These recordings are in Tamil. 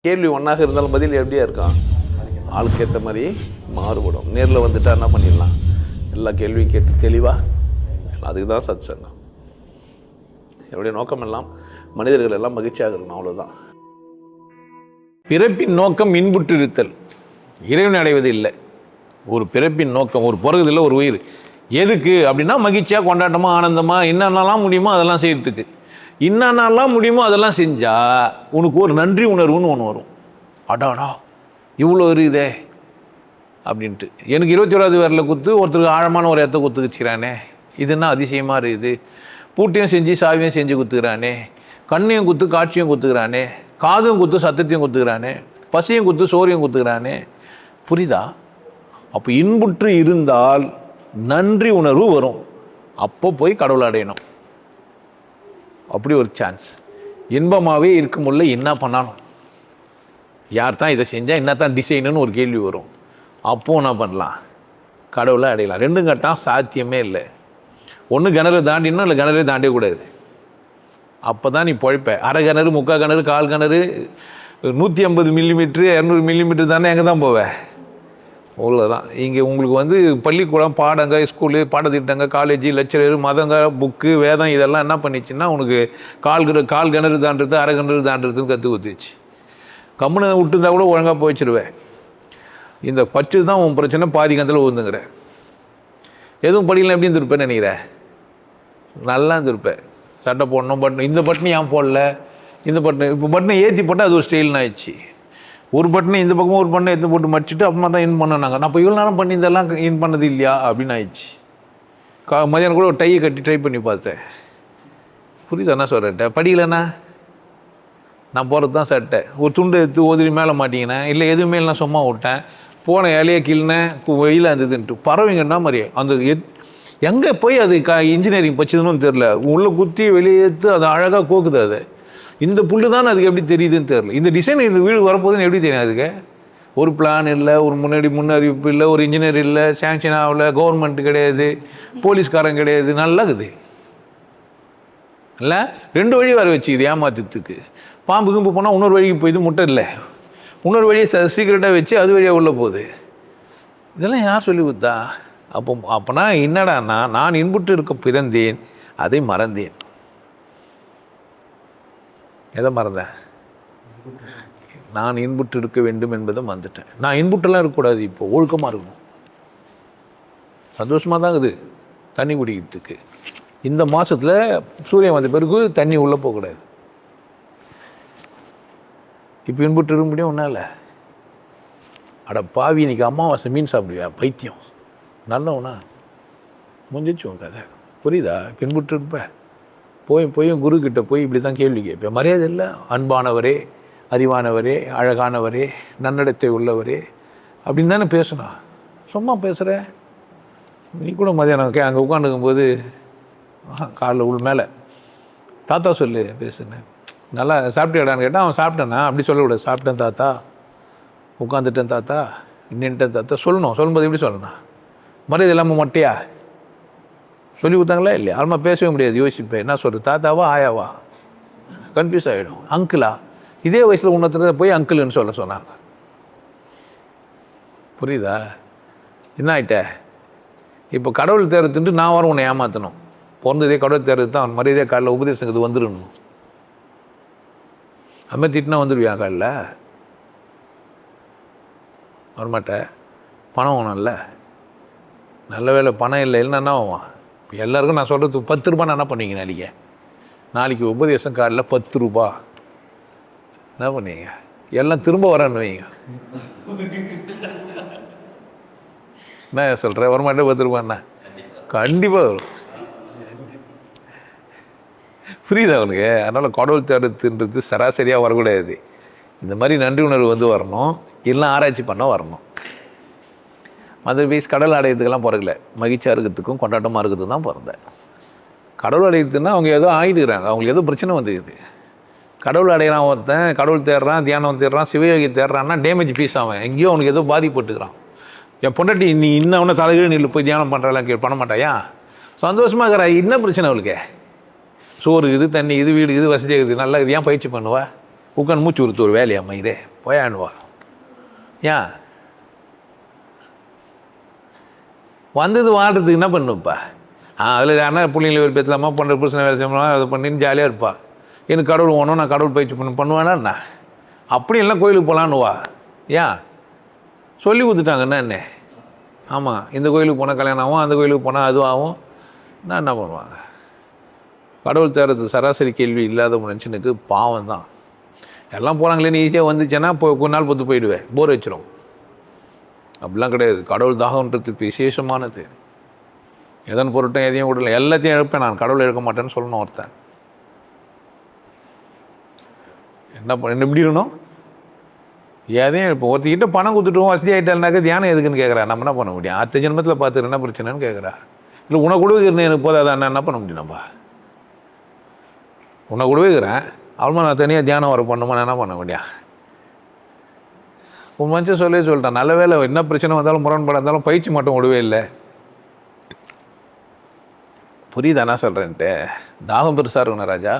கேள்வி ஒன்றாக இருந்தாலும் பதில் எப்படியா இருக்கும், ஆளுக்கு ஏற்ற மாதிரி மாறுபடும். நேரில் வந்துட்டா என்ன பண்ணிடலாம், எல்லா கேள்வியும் கேட்டு தெளிவாக, அதுக்கு தான் சத் சங்கம். என்னுடைய நோக்கம் எல்லாம் மனிதர்கள் எல்லாம் மகிழ்ச்சியாக இருக்கணும், அவ்வளோதான். பிறப்பின் நோக்கம் இன்புற்று இருத்தல், இறைவனை அடைவது இல்லை. ஒரு பிறப்பின் நோக்கம், ஒரு பிறகுதில்லை ஒரு உயிர் எதுக்கு அப்படின்னா மகிழ்ச்சியாக, கொண்டாட்டமாக, ஆனந்தமாக, என்னென்னலாம் முடியுமோ அதெல்லாம் செய்யறதுக்கு. என்னென்னலாம் முடியுமோ அதெல்லாம் செஞ்சால் உனக்கு ஒரு நன்றி உணர்வுன்னு ஒன்று வரும். அடாடா இவ்வளோ இருக்குதே அப்படின்ட்டு. எனக்கு 21வது விரலில் குத்து, ஒருத்தருக்கு ஆழமான ஒரு இடத்த குத்து வச்சுக்கிறானே, இதுன்னா அதிசயமாக இருக்குது. பூட்டையும் செஞ்சு சாவியும் செஞ்சு குத்துக்கிறானே, கண்ணையும் குத்து காட்சியும் குத்துக்கிறானே, காதும் குத்து சத்தத்தையும் குத்துக்கிறானே, பசியும் குத்து சோறையும் குத்துக்கிறானே. புரியுதா? அப்போ இன்புற்று இருந்தால் நன்றி உணர்வு வரும். அப்போ போய் கடவுளை அடையணும். அப்படி ஒரு சான்ஸ். இன்பமாகவே இருக்க முடியல, என்ன பண்ணணும், யார் தான் இதை செஞ்சால் என்ன தான் டிசைனுன்னு ஒரு கேள்வி வரும். அப்போது என்ன பண்ணலாம், கடவுளை அடையலாம். ரெண்டும் கட்டம் சாத்தியமே இல்லை. ஒன்று கிணறு தாண்டினா இல்லை கிணறு தாண்டக்கூடாது. அப்போ தான் நீ பொழைப்ப. அரை கிணறு, முக்கால் கிணறு, கால் கிணறு, 150 மில்லிமீட்ரு 200 மில்லிமீட்ரு தானே எங்கே தான் போவேன். அவ்வளோதான். இங்கே உங்களுக்கு பள்ளிக்கூடம், பாடங்க, ஸ்கூலு, பாடத்திட்டங்க, காலேஜ், லெக்சரர், மதங்க, புக்கு, வேதம் இதெல்லாம் என்ன பண்ணிச்சுன்னா உனக்கு கால் கிணறு தாண்டுறது, அரை கிணறு தாண்டுறதுன்னு கற்று ஊற்றிச்சு. கம்முனை விட்டுருந்தா கூட ஒழுங்காக போயிச்சிருவேன். இந்த பச்சு தான் உன் பிரச்சனை, பாதி கணத்தில் ஊந்துங்கிற. எதுவும் படிக்கலாம் எப்படி இருந்திருப்பேன்னு நினைக்கிறேன், நல்லா இருந்திருப்பேன். சட்டை போடணும், பட்டன், இந்த பட்டனு ஏன் போடல, இந்த பட்டனு இப்போ பட்டனை ஏற்றி போட்டால் அது ஒரு ஸ்டைல்னு ஆயிடுச்சு. ஒரு பட்டனை இந்த பக்கமும் ஒரு பட்டனை எடுத்து போட்டு மடிச்சுட்டு அப்புறமா தான் இன் பண்ணாங்க. நான் இப்போ இவ்வளோ நேரம் பண்ணி இதெல்லாம் இன் பண்ணது இல்லையா அப்படின்னு ஆயிடுச்சு. மதியானம் கூட ஒரு டையை கட்டி ட்ரை பண்ணி பார்த்தேன். புரியுதாண்ணா சொல்கிறேன். படிக்கலைண்ணா, நான் போகிறது தான் சட்டை. ஒரு துண்டு எடுத்து ஓதிரி மேலே மாட்டிங்கினேன், இல்லை எதுவுமே இல்லை, சும்மா விட்டேன். போன இலையை கீழ்னேன், வெயிலாக இருந்ததுன்ட்டு பறவைங்கன்னா மாதிரியே அந்த எங்கே போய் அது இன்ஜினியரிங் பச்சுதுன்னு தெரில. உள்ளே குத்தி வெளியேற்று அது அழகாக கோக்குது. அது இந்த புல்லு தான் அதுக்கு எப்படி தெரியுதுன்னு தெரில. இந்த டிசைன் இந்த வீடு வரப்போகுதுன்னு எப்படி தெரியும் அதுக்கு? ஒரு பிளான் இல்லை, ஒரு முன்னறிவிப்பு இல்லை, ஒரு இன்ஜினியர் இல்லை, சேங்ஷன் ஆகலை, கவர்மெண்ட் கிடையாது, போலீஸ்காரன் கிடையாது. நல்லா இருக்குது இல்லை? 2 வழி வர வச்சு இது ஏமாத்துறதுக்கு. பாம்பு கிம்பு போனால் இன்னொரு வழிக்கு போயிது, முட்டை இல்லை, இன்னொரு வழியை சீக்கிரட்டாக வச்சு அது வழியாக உள்ளே போகுது. இதெல்லாம் யார் சொல்லி கொடுத்தா? அப்போனா என்னடான்னா, நான் இன்புற்று இருக்க பிறந்தேன், அதை மறந்தேன். எதை மறந்தேன்? நான் இன்புற்று இருக்க வேண்டும் என்பதை மறந்துட்டேன். நான் இன்புற்றெல்லாம் இருக்கக்கூடாது, இப்போ ஒழுக்கமாக இருக்கணும். சந்தோஷமாக தான் இருக்குது தண்ணி குடிக்கிறதுக்கு. இந்த மாதத்தில் சூரியன் வந்த பிறகு தண்ணி உள்ளே போகக்கூடாது. இப்போ இன்புற்று இருக்க முடியும் ஒன்றால். அட பாவி, இன்னைக்கு அமாவாசை மீன் சாப்பிடுவியா பைத்தியம், நல்லவனா முடிஞ்சிச்சு உன் கதை. புரியுதா? பின்புற்று இருப்பேன். போய் குருக்கிட்ட போய் இப்படி தான் கேள்வி கேட்பேன். மரியாதை இல்லை, அன்பானவரே, அறிவானவரே, அழகானவரே, நன்னடத்தை உள்ளவரே அப்படின்னு தானே பேசணும். சும்மா பேசுகிறேன். நீ கூட மதியானம் அங்கே உட்காந்துக்கும்போது காலில் உள் மேலே தாத்தா சொல்லு பேசுனேன். நல்லா சாப்பிட்டியாடான்னு கேட்டால் அவன் சாப்பிட்டேன்னா அப்படி சொல்லக்கூடாது. சாப்பிட்டேன் தாத்தா, உட்காந்துட்டேன் தாத்தா, நின்ட்டேன் தாத்தா சொல்லணும். சொல்லும்போது எப்படி சொல்லணும்? மரியாதை இல்லாமல் மொட்டையா சொல்லி கொடுத்தாங்களா இல்லையா? ஆல்மா பேசவே முடியாது. யோசிப்பேன், என்ன சொல்கிறது, தாத்தாவா ஆயாவா, கன்ஃபியூஸ் ஆகிடும். அங்கிளா, இதே வயசில் உன்னத்தில் போய் அங்கிள்னு சொன்னாங்க. புரியுதா? என்ன ஆகிட்ட? இப்போ கடவுள் தேர்த்துட்டு நான் வர உன்னை ஏமாற்றணும். பிறந்ததே கடவுள் தேர்த்து தான். மரியாதையாக காலையில் உபதேசங்கிறது வந்துடணும். அதுமாதிரி திட்டினா வந்துடுவியா காலையில்? வரமாட்டேன். பணம் வேணும்ல. நல்ல வேலை பணம் இல்லை, இல்லைன்னா ஆவான். இப்போ எல்லாருக்கும் நான் சொல்கிறது 10 ரூபா நான் என்ன பண்ணுவீங்க? நாளைக்கு உபதேசம் காலையில் 10 ரூபா என்ன பண்ணுவீங்க? எல்லாம் திரும்ப வரேன்னு வைங்க. என்ன சொல்கிறேன்? வரமாட்டேன். 10 ரூபாண்ணா கண்டிப்பாக வரும். புரியுதா அவனுக்கு? அதனால் கடவுள் தேடுறதுன்றது சராசரியாக வரக்கூடாது. இந்த மாதிரி நன்றி உணர்வு வரணும், இல்லை ஆராய்ச்சி பண்ண வரணும். அதர்வைஸ் கடவுள் அடையிறதுக்கெல்லாம் பிறகுல, மகிழ்ச்சியாக இருக்கிறதுக்கும் கொண்டாட்டமாக இருக்கிறதுக்கு தான் பிறந்தேன். கடவுள் அடையிறதுன்னா அவங்க ஏதோ ஆகிட்டுக்கிறாங்க, அவங்களுக்கு ஏதோ பிரச்சனை வந்துக்குது. கடவுள் அடையிறான் ஒருத்தன், கடவுள் தேடுறான், தியானம் தேடுறான், சிவயோகி தேடுறான்னா டேமேஜ் பீஸ் ஆகும். எங்கேயோ அவனுக்கு ஏதோ பாதிப்பட்டுக்கிறான். என் பொண்டாட்டி நீ இன்னும் அவனை தலைகீழ் நில்லு போய் தியானம் பண்ணுறாலாம் பண்ண மாட்டாயா? சந்தோஷமாக இருக்கிறா. என்ன பிரச்சனை அவளுக்கு? சோறு இது, தண்ணி இது, வீடு இது, வசதி இருக்குது, நல்லா இது, ஏன் பயிற்சி பண்ணுவா? உட்காந்து மூச்சு ஒரு வேலையா மயிரே போயாண்டுவா. ஏன் வந்தது வாழ்றதுக்கு என்ன பண்ணுப்பா? அதில் யாருன்னா பிள்ளைங்களை வேறு பேசலாமா பண்ணுற பிரச்சனை வேலை செய்யணுமா அதை பண்ணின்னு ஜாலியாக இருப்பா. எனக்கு கடவுள் ஓணும், நான் கடவுள் பயிற்சி பண்ணுவேன்னா அப்படி எல்லாம் கோயிலுக்கு போகலான்னு வா. ஏன் சொல்லி கொடுத்துட்டாங்கன்னா என்ன? ஆமாம், இந்த கோயிலுக்கு போனால் கல்யாணம் ஆகும், அந்த கோயிலுக்கு போனால் அதுவும் ஆகும். நான் என்ன பண்ணுவாங்க? கடவுள் தேர்றது சராசரி கேள்வி இல்லாத மனுஷனுக்கு பாவம் தான். எல்லாம் போகிறாங்களேன்னு ஈஸியாக வந்துச்சுன்னா கொஞ்ச நாள் பொத்து போயிடுவேன், போர் வச்சிடும். அப்படிலாம் கிடையாது. கடவுள் தாகன்றது விசேஷமானது. எதன் பொருட்டும் எதையும் விடல, எல்லாத்தையும் இழப்பேன் நான், கடவுள் இழக்க மாட்டேன்னு சொல்லணும் ஒருத்தன். என்ன எப்படி இருக்கணும்? எதையும் இப்போ ஒருத்திக்கிட்ட பணம் கொடுத்துட்டோம் வசதி ஆகிட்டாருனாக்கா தியானம் எதுக்குன்னு கேட்குறா. நம்ம என்ன பண்ண முடியும்? அடுத்த ஜென்மத்தில் பார்த்துட்டு என்ன பிரச்சனைன்னு கேட்குறா. இல்லை உனக்கு கொடுக்குறேன் எனக்கு போதாதான் என்ன பண்ண முடியும்? நம்ம உன்னை கொடுக்குறேன் அவ்வளோ நான் தனியாக தியானம் வர பண்ணுமா என்ன பண்ண முடியும்? உன் மனுஷன் சொல்லிட்டான், நல்ல வேலை என்ன பிரச்சனை வந்தாலும் முரண்பாடாக இருந்தாலும் பயிற்சி மட்டும் விடவே இல்லை. புரியுதா என்ன சொல்கிறேன்ட்டு? தாகம் பெருசாக இருக்கணும் ராஜா,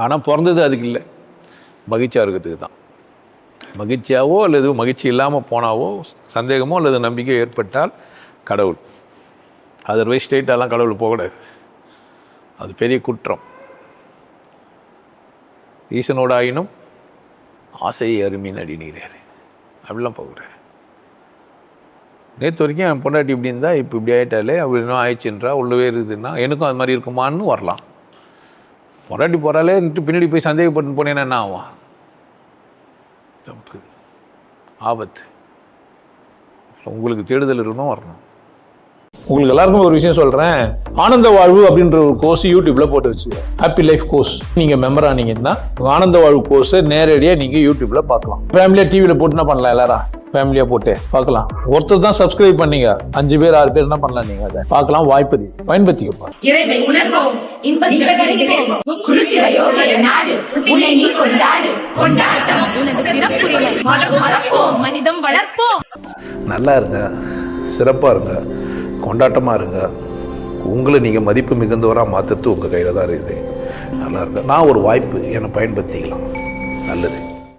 ஆனால் பிறந்தது அதுக்கு இல்லை, மகிழ்ச்சியாக இருக்கிறதுக்கு தான். மகிழ்ச்சியாவோ அல்லது மகிழ்ச்சி இல்லாமல் போனாவோ சந்தேகமோ அல்லது நம்பிக்கையோ ஏற்பட்டால் கடவுள். அதர்வைஸ் ஸ்ட்ரெயிட்டாலாம் கடவுள் போகக்கூடாது, அது பெரிய குற்றம். ஈசனோட ஆயினும் ஆசையை அருமையின் அடி நீராரு அப்படிலாம் போகக்கூடாது. நேற்று வரைக்கும் என் பொண்டாட்டி இப்படி இருந்தால் இப்போ இப்படி ஆகிட்டாலே அப்படி இன்னும் ஆயிடுச்சுன்றா உள்ளவே இருக்குதுன்னா எனக்கும் அது மாதிரி இருக்குமான்னு வரலாம். பொண்டாட்டி போகிறாலே பின்னாடி போய் சந்தேகப்பட்டு போனேன்னா என்ன ஆகும்? தப்பு, ஆபத்து. உங்களுக்கு தேடுதல் இருக்கணும், வரணும். உங்களுக்கு எல்லாருக்கும் ஒரு விஷயம் சொல்கிறேன், ஆனந்த வாழ்வு அப்படின்ற ஒரு கோர்ஸ் யூடியூப்பில் போட்டு வச்சு, ஹாப்பி லைஃப் கோர்ஸ். நீங்கள் மெம்பர் ஆனீங்கன்னா ஆனந்த வாழ்வு கோர்ஸை நேரடியாக நீங்கள் யூடியூப்பில் பார்க்கலாம். ஃபேமிலியாக டிவியில் போட்டு என்ன பண்ணலாம், எல்லாரும் ஃபேமிலியாக போட்டு பார்க்கலாம். ஒருத்தர் தான் சப்ஸ்கிரைப் பண்ணீங்க, 5 பேர் 6 பேர் என்ன பண்ணலாம், நீங்கள் அதை பார்க்கலாம். வாய்ப்பு பயன்படுத்திக்கப்பா. இறைவை உணர்வோம், இன்பத்தில் கழிப்போம். குருசில யோகிய நாடு உன்னை நீ கொண்டாடு, கொண்டாட்டம் உனது பிறப்புரிமை. மனம் மறப்போம், மனிதம் வளர்ப்போம். நல்லா இருங்க, சிறப்பாக இருங்க, கொண்டாட்டமாக இருங்க. உங்களை நீங்கள் மதிப்பு மிகுந்தவராக மாற்றுறது உங்கள் கையில் தான் இருக்குது. நல்லா இருங்க. நான் ஒரு வாய்ப்பு என்னை பயன்படுத்திக்கலாம். நல்லது.